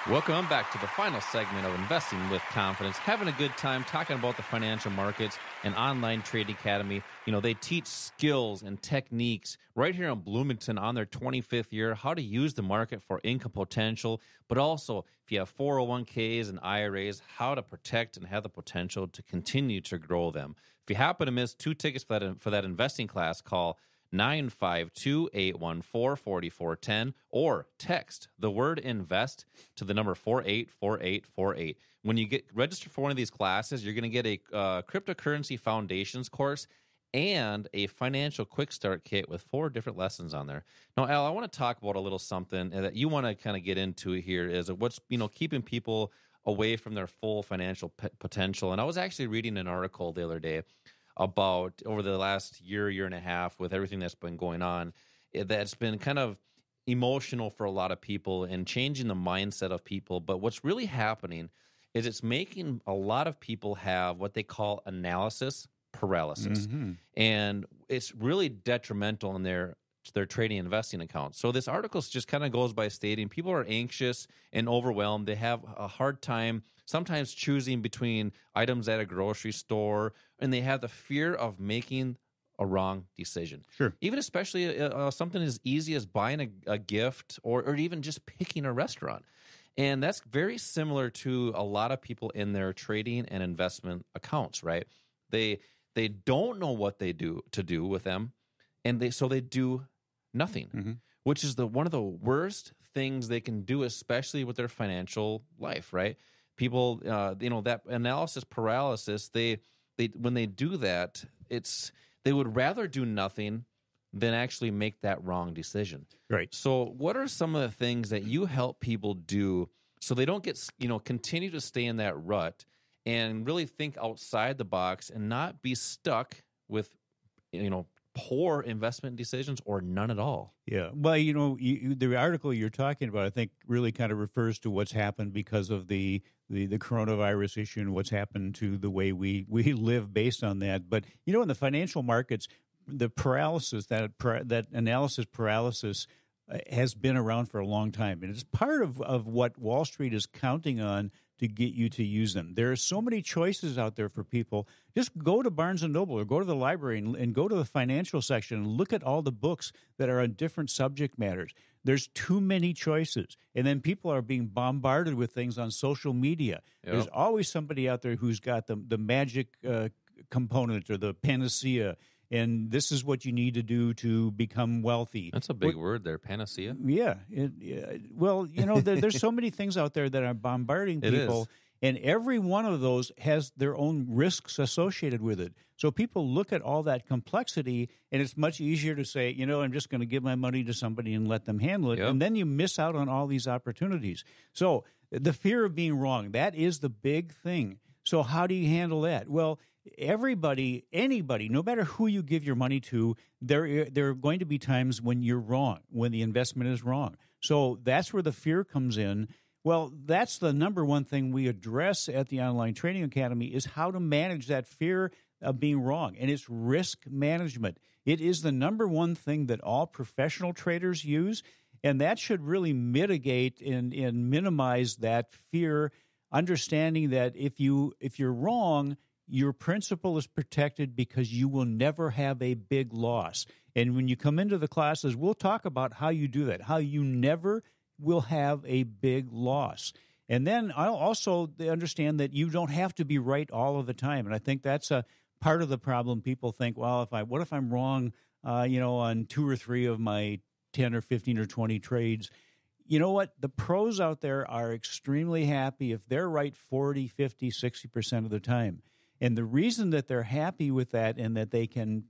Welcome back to the final segment of Investing with Confidence. Having a good time talking about the financial markets and online trading academy. You know, they teach skills and techniques right here in Bloomington on their 25th year, how to use the market for income potential, but also if you have 401ks and IRAs, how to protect and have the potential to continue to grow them. If you happen to miss 2 tickets for that investing class, call 952-814-4410 or text the word invest to the number 484848. When you get registered for one of these classes, you're going to get a cryptocurrency foundations course and a financial quick start kit with 4 different lessons on there. Now, Al, I want to talk about a little something that you want to kind of get into here is what's keeping people away from their full financial potential. And I was actually reading an article the other day about over the last year and a half with everything that's been going on, that's been kind of emotional for a lot of people and changing the mindset of people. But what's really happening is it's making a lot of people have what they call analysis paralysis. Mm-hmm. And it's really detrimental in their trading and investing accounts. So this article just kind of goes by stating people are anxious and overwhelmed. They have a hard time sometimes choosing between items at a grocery store, and they have the fear of making a wrong decision. Sure. Even especially something as easy as buying a gift or even just picking a restaurant. And that's very similar to a lot of people in their trading and investment accounts, right? They don't know what they do with them, and they do nothing, mm-hmm. which is one of the worst things they can do, especially with their financial life, right? People, that analysis paralysis, they when they do that, they would rather do nothing than actually make that wrong decision. Right. So what are some of the things that you help people do so they don't get, continue to stay in that rut and really think outside the box and not be stuck with, poor investment decisions or none at all? Yeah. Well, the article you're talking about, I think, really kind of refers to what's happened because of the coronavirus issue and what's happened to the way we live based on that. But, in the financial markets, the paralysis, that analysis paralysis has been around for a long time. And it's part of what Wall Street is counting on to get you to use them. There are so many choices out there for people. Just go to Barnes & Noble or go to the library and go to the financial section and look at all the books that are on different subject matters. There's too many choices. And then people are being bombarded with things on social media. Yep. There's always somebody out there who's got the magic component or the panacea, and this is what you need to do to become wealthy. That's a big word there, panacea. Yeah. There's so many things out there that are bombarding people, and every one of those has their own risks associated with it. So people look at all that complexity, and it's much easier to say, I'm just going to give my money to somebody and let them handle it, yep. And then you miss out on all these opportunities. So the fear of being wrong, that is the big thing. So how do you handle that? Well, anybody, no matter who you give your money to, there are going to be times when you're wrong, when the investment is wrong. So that's where the fear comes in. Well, that's the number one thing we address at the Online Trading Academy is how to manage that fear of being wrong, and it's risk management. It is the number one thing that all professional traders use, and that should really mitigate and minimize that fear, understanding that if you're wrong, your principal is protected because you will never have a big loss. And when you come into the classes, we'll talk about how you do that, how you never will have a big loss. And then I'll also understand that you don't have to be right all of the time. And I think that's a part of the problem. People think, well, what if I'm wrong, on 2 or 3 of my 10 or 15 or 20 trades? You know what? The pros out there are extremely happy if they're right 40, 50, 60% of the time. And the reason that they're happy with that and that they can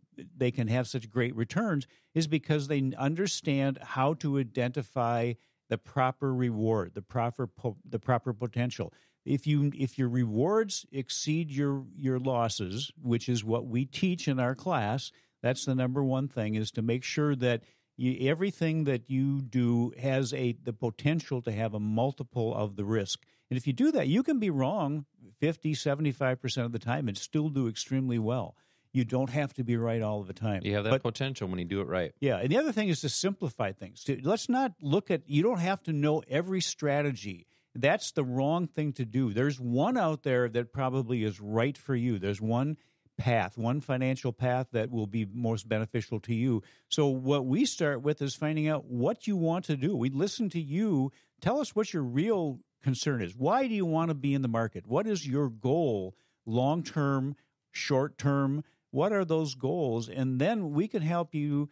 have such great returns is because they understand how to identify the proper reward, the proper potential. If your rewards exceed your losses, which is what we teach in our class, that's the number one thing, is to make sure that everything that you do has the potential to have a multiple of the risk. And if you do that, you can be wrong 50, 75% of the time and still do extremely well. You don't have to be right all of the time. You have that potential when you do it right. Yeah, and the other thing is to simplify things. Let's not look at, you don't have to know every strategy That's the wrong thing to do. There's one out there that probably is right for you. There's one path, one financial path that will be most beneficial to you. So what we start with is finding out what you want to do. We listen to you. Tell us what your real concern is. Why do you want to be in the market? What is your goal, long-term, short-term? What are those goals? And then we can help you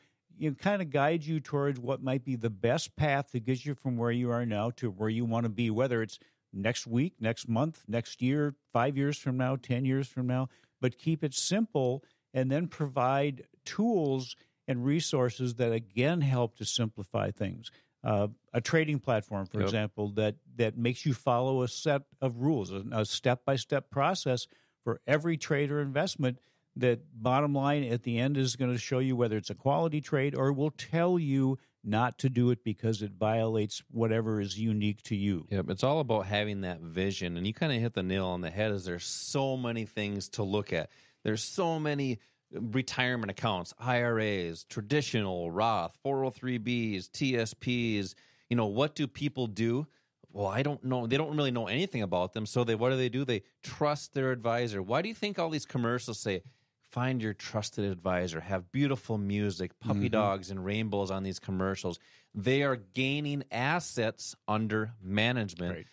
kind of guide you towards what might be the best path to get you from where you are now to where you want to be, whether it's next week, next month, next year, 5 years from now, 10 years from now. But keep it simple and then provide tools and resources that, again, help to simplify things. A trading platform, for example, that makes you follow a set of rules, a step-by-step process for every trade or investment that, bottom line, at the end is going to show you whether it's a quality trade or will tell you not to do it because it violates whatever is unique to you. Yep, it's all about having that vision, and you kind of hit the nail on the head. Is there's so many things to look at. There's so many retirement accounts, IRAs, traditional, Roth, 403Bs, TSPs. What do people do? Well, I don't know. They don't really know anything about them. So what do? They trust their advisor. Why do you think all these commercials say, find your trusted advisor, have beautiful music, puppy dogs and rainbows on these commercials? They are gaining assets under management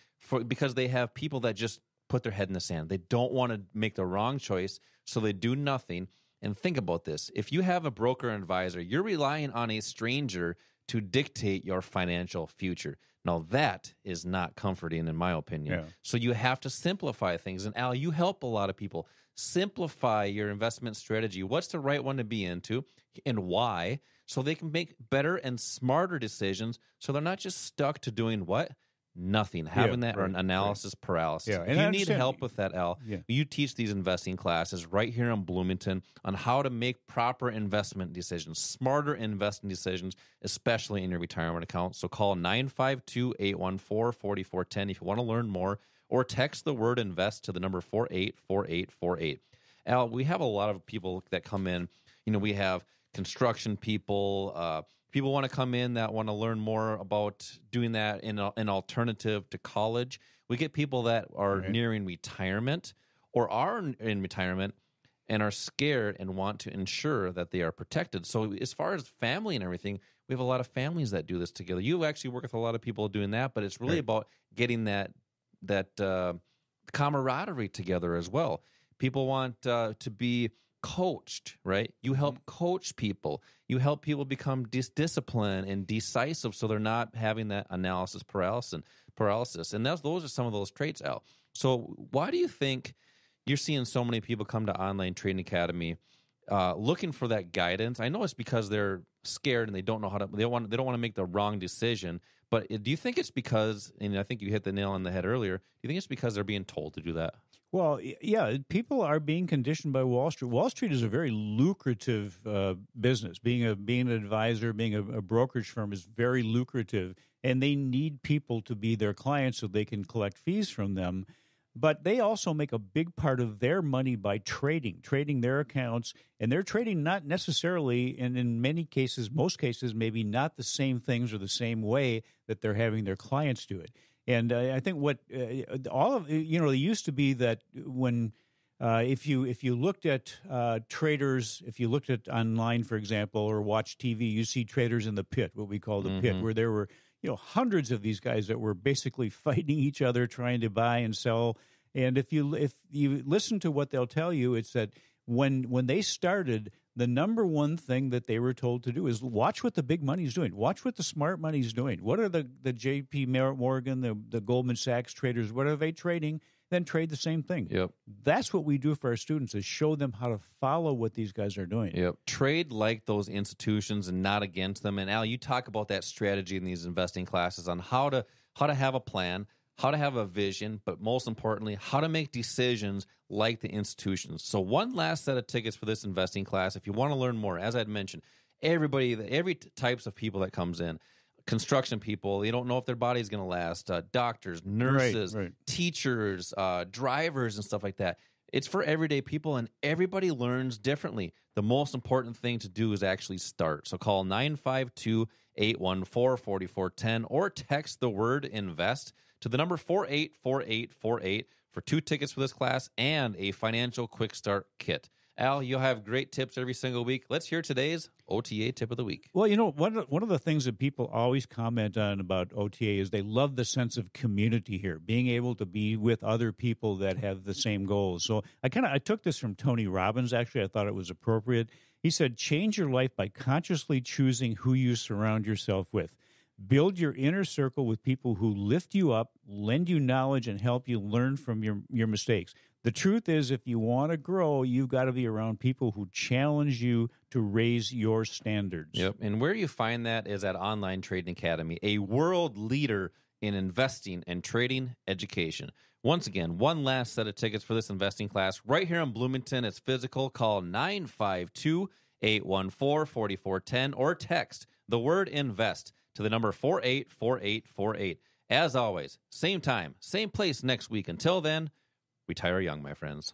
because they have people that just put their head in the sand. They don't want to make the wrong choice, so they do nothing. And think about this. If you have a broker and advisor, you're relying on a stranger to dictate your financial future. Now, that is not comforting, in my opinion. Yeah. So you have to simplify things. And Al, you help a lot of people. Simplify your investment strategy. What's the right one to be into and why? So they can make better and smarter decisions so they're not just stuck to doing what? Nothing. Having that analysis paralysis. Yeah. If you need help with that, Al, Yeah. you teach these investing classes right here in Bloomington on how to make proper investment decisions, smarter investing decisions, especially in your retirement account. So call 952-814-4410 if you want to learn more, or text the word invest to the number 484848. Al, we have a lot of people that come in. We have construction people, people want to come in that want to learn more about doing that in an alternative to college. We get people that are nearing retirement or are in retirement and are scared and want to ensure that they are protected. So as far as family and everything, we have a lot of families that do this together. You actually work with a lot of people doing that, but it's really about getting that camaraderie together as well. People want to be coached, right? You help coach people. You help people become disciplined and decisive so they're not having that analysis paralysis. And those are some of those traits, Al. So why do you think you're seeing so many people come to Online Trading Academy looking for that guidance? I know it's because they're scared and they don't know how to. They don't want to make the wrong decision. But do you think it's because? And I think you hit the nail on the head earlier. Do you think it's because they're being told to do that? Well, yeah, people are being conditioned by Wall Street. Wall Street is a very lucrative business. Being an advisor, being a brokerage firm is very lucrative, and they need people to be their clients so they can collect fees from them. But they also make a big part of their money by trading their accounts, and they're trading not necessarily, and in many cases, most cases, maybe not the same things or the same way that they're having their clients do it. And I think what all of it used to be that when if you looked at traders, if you looked at online, for example, or watched TV, you see traders in the pit, what we call the pit, where there were hundreds of these guys that were basically fighting each other, trying to buy and sell. And if you listen to what they'll tell you, it's that when they started, the number one thing that they were told to do is watch what the big money's doing. Watch what the smart money's doing. What are the J.P. Morgan, the Goldman Sachs traders, what are they trading? Then trade the same thing. Yep. That's what we do for our students, is show them how to follow what these guys are doing. Yep. Trade like those institutions and not against them. And Al, you talk about that strategy in these investing classes on how to have a plan, how to have a vision, but most importantly, how to make decisions like the institutions. So one last set of tickets for this investing class. If you want to learn more, as I'd mentioned, every types of people that comes in, construction people, they don't know if their body's going to last, doctors, nurses, teachers, drivers, and stuff like that. It's for everyday people, and everybody learns differently. The most important thing to do is actually start. So call 952 814-4410, or text the word INVEST to the number 484848 for 2 tickets for this class and a financial quick start kit. Al, you'll have great tips every single week. Let's hear today's OTA tip of the week. Well, one of the things that people always comment on about OTA is they love the sense of community here, being able to be with other people that have the same goals. So I took this from Tony Robbins. Actually, I thought it was appropriate. He said, change your life by consciously choosing who you surround yourself with. Build your inner circle with people who lift you up, lend you knowledge, and help you learn from your mistakes. The truth is, if you want to grow, you've got to be around people who challenge you to raise your standards. Yep. And where you find that is at Online Trading Academy, a world leader in investing and trading education. Once again, one last set of tickets for this investing class right here in Bloomington. It's physical. Call 952-814-4410 or text the word INVEST to the number 484848. As always, same time, same place next week. Until then, retire young, my friends.